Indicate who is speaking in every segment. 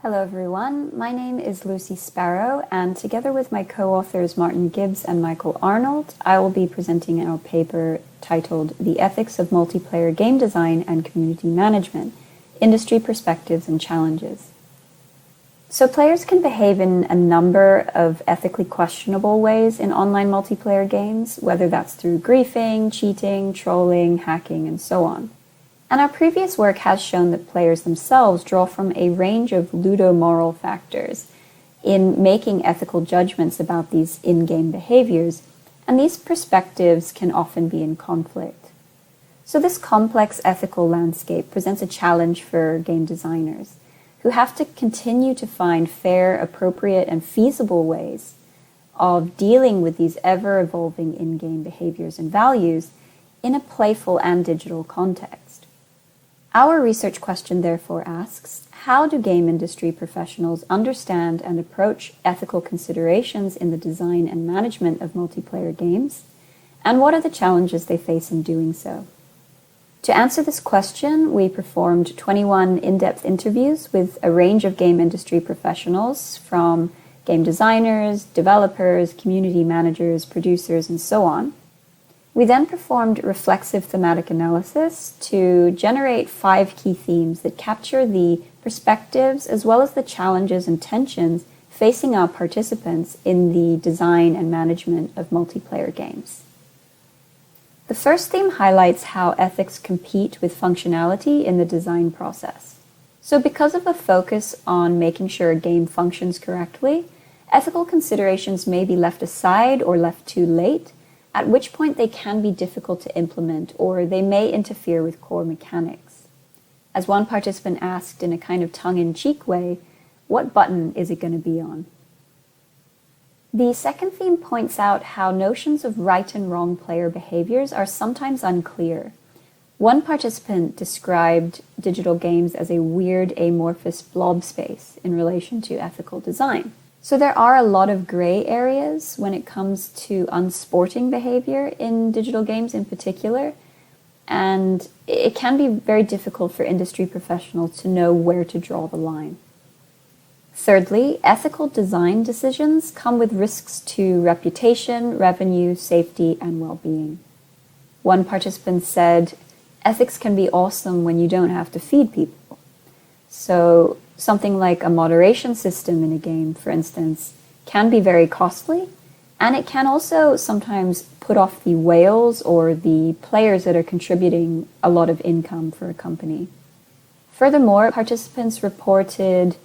Speaker 1: Hello everyone, my name is Lucy Sparrow, and together with my co-authors Martin Gibbs and Michael Arnold, I will be presenting our paper titled The Ethics of Multiplayer Game Design and Community Management, Industry Perspectives and Challenges. So players can behave in a number of ethically questionable ways in online multiplayer games, whether that's through griefing, cheating, trolling, hacking, and so on. And our previous work has shown that players themselves draw from a range of ludo-moral factors in making ethical judgments about these in-game behaviors, and these perspectives can often be in conflict. So this complex ethical landscape presents a challenge for game designers, who have to continue to find fair, appropriate, and feasible ways of dealing with these ever-evolving in-game behaviors and values in a playful and digital context. Our research question therefore asks, how do game industry professionals understand and approach ethical considerations in the design and management of multiplayer games, and what are the challenges they face in doing so? To answer this question, we performed 21 in-depth interviews with a range of game industry professionals, from game designers, developers, community managers, producers, and so on. We then performed reflexive thematic analysis to generate 5 key themes that capture the perspectives as well as the challenges and tensions facing our participants in the design and management of multiplayer games. The first theme highlights how ethics compete with functionality in the design process. So because of a focus on making sure a game functions correctly, ethical considerations may be left aside or left too late, at which point they can be difficult to implement or they may interfere with core mechanics. As one participant asked in a kind of tongue-in-cheek way, what button is it going to be on? The second theme points out how notions of right and wrong player behaviors are sometimes unclear. One participant described digital games as a weird amorphous blob space in relation to ethical design. So there are a lot of gray areas when it comes to unsporting behavior in digital games in particular, and it can be very difficult for industry professionals to know where to draw the line. Thirdly, ethical design decisions come with risks to reputation, revenue, safety, and well-being. One participant said, ethics can be awesome when you don't have to feed people. So something like a moderation system in a game, for instance, can be very costly, and it can also sometimes put off the whales or the players that are contributing a lot of income for a company. Furthermore, participants reported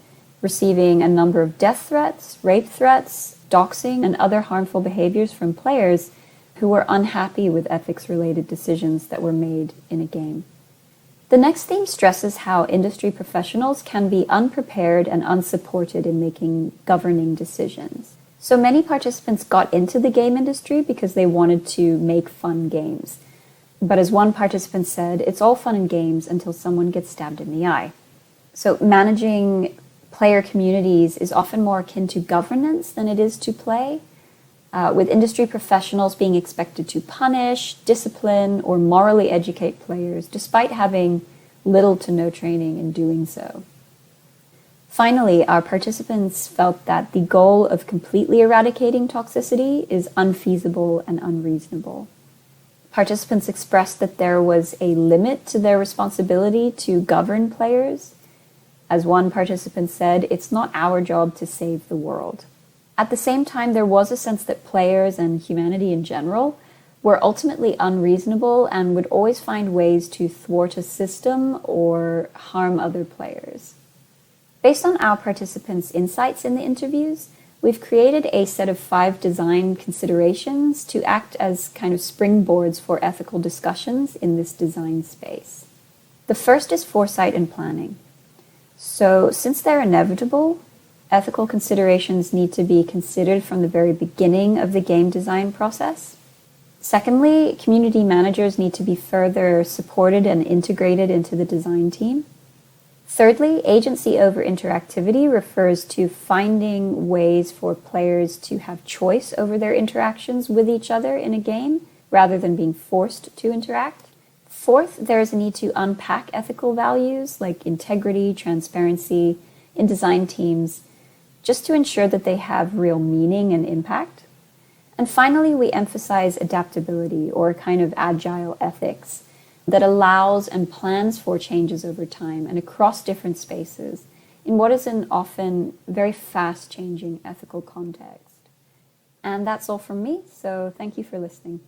Speaker 1: receiving a number of death threats, rape threats, doxing, and other harmful behaviors from players who were unhappy with ethics-related decisions that were made in a game. The next theme stresses how industry professionals can be unprepared and unsupported in making governing decisions. So many participants got into the game industry because they wanted to make fun games. But as one participant said, it's all fun and games until someone gets stabbed in the eye. So managing player communities is often more akin to governance than it is to play, with industry professionals being expected to punish, discipline, or morally educate players, despite having little to no training in doing so. Finally, our participants felt that the goal of completely eradicating toxicity is unfeasible and unreasonable. Participants expressed that there was a limit to their responsibility to govern players. As one participant said, it's not our job to save the world. At the same time, there was a sense that players and humanity in general were ultimately unreasonable and would always find ways to thwart a system or harm other players. Based on our participants' insights in the interviews, we've created a set of 5 design considerations to act as kind of springboards for ethical discussions in this design space. The first is foresight and planning. So since they're inevitable, ethical considerations need to be considered from the very beginning of the game design process. Secondly, community managers need to be further supported and integrated into the design team. Thirdly, agency over interactivity refers to finding ways for players to have choice over their interactions with each other in a game, rather than being forced to interact. Fourth, there is a need to unpack ethical values like integrity, transparency, in design teams just to ensure that they have real meaning and impact. And finally, we emphasize adaptability, or a kind of agile ethics that allows and plans for changes over time and across different spaces in what is an often very fast-changing ethical context. And that's all from me, so thank you for listening.